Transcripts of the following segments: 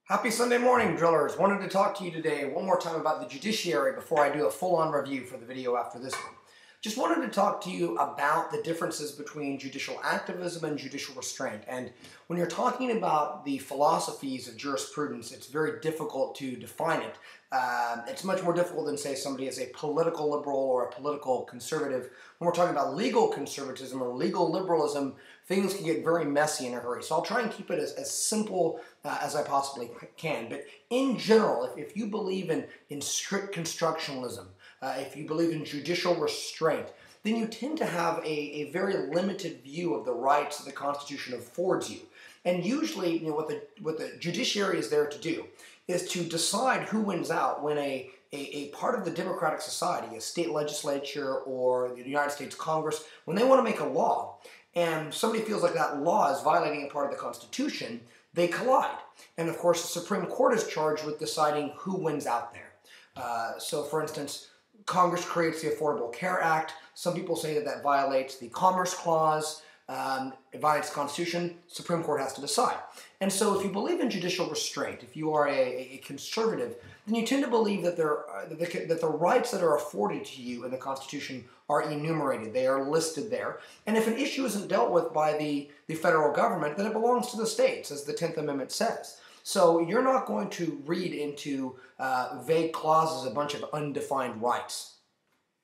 Happy Sunday morning, drillers. Wanted to talk to you today one more time about the judiciary before I do a full-on review for the video after this one. Just wanted to talk to you about the differences between judicial activism and judicial restraint. And when you're talking about the philosophies of jurisprudence, it's very difficult to define it. It's much more difficult than, say, somebody is a political liberal or a political conservative. When we're talking about legal conservatism or legal liberalism, things can get very messy in a hurry. So I'll try and keep it as simple as I possibly can. But in general, if you believe in strict constructionalism, if you believe in judicial restraint, then you tend to have a very limited view of the rights that the Constitution affords you. And usually, what the judiciary is there to do is to decide who wins out when a part of the democratic society, a state legislature or the United States Congress, when they want to make a law, and somebody feels like that law is violating a part of the Constitution, they collide. And of course, the Supreme Court is charged with deciding who wins out there. So for instance, Congress creates the Affordable Care Act. Some people say that that violates the Commerce Clause. It violates the Constitution. Supreme Court has to decide. And so if you believe in judicial restraint, if you are a conservative, then you tend to believe that that the rights that are afforded to you in the Constitution are enumerated. They are listed there. And if an issue isn't dealt with by the federal government, then it belongs to the states, as the 10th Amendment says. So you're not going to read into vague clauses a bunch of undefined rights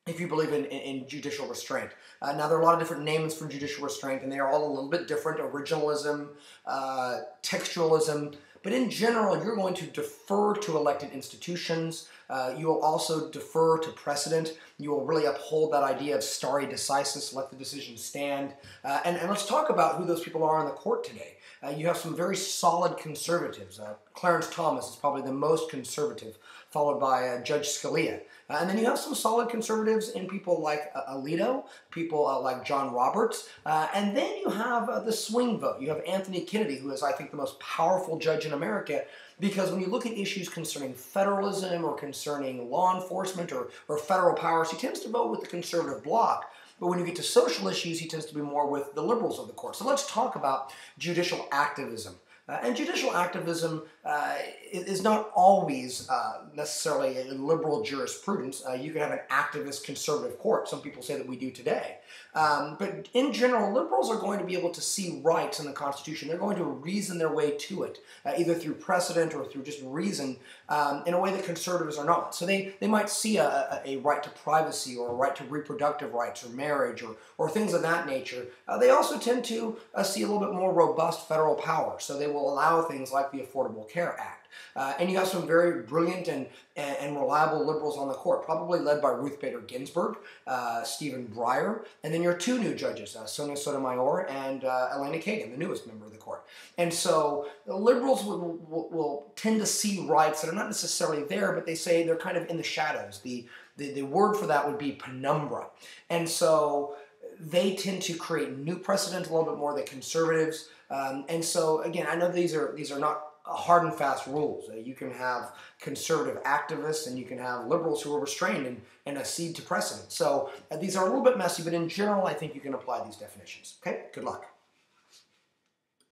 if you believe in judicial restraint. Now, there are a lot of different names for judicial restraint, and they are all a little bit different: originalism, textualism. But in general, you're going to defer to elected institutions. You will also defer to precedent. You will really uphold that idea of stare decisis, let the decision stand. And let's talk about who those people are in the court today. You have some very solid conservatives. Clarence Thomas is probably the most conservative, followed by Judge Scalia. And then you have some solid conservatives in people like Alito, people like John Roberts, and then you have the swing vote. You have Anthony Kennedy, who is, I think, the most powerful judge in America, because when you look at issues concerning federalism or concerning law enforcement or federal powers, he tends to vote with the conservative bloc. But when you get to social issues, he tends to be more with the liberals of the court. So let's talk about judicial activism. And judicial activism is not always necessarily a liberal jurisprudence. You can have an activist conservative court. Some people say that we do today. But in general, liberals are going to be able to see rights in the Constitution. They're going to reason their way to it, either through precedent or through just reason, in a way that conservatives are not. So they might see a right to privacy or a right to reproductive rights or marriage or things of that nature. They also tend to see a little bit more robust federal power. So they will allow things like the Affordable Care Act. And you have some very brilliant and reliable liberals on the court, probably led by Ruth Bader Ginsburg, Stephen Breyer, and then your two new judges, Sonia Sotomayor and Elena Kagan, the newest member of the court. And so the liberals will tend to see rights that are not necessarily there, but they say they're kind of in the shadows. The word for that would be penumbra. And so they tend to create new precedent a little bit more than conservatives. And so, again, I know these are not hard and fast rules. You can have conservative activists and you can have liberals who are restrained and accede to precedent. So these are a little bit messy, but in general, I think you can apply these definitions. Okay, good luck.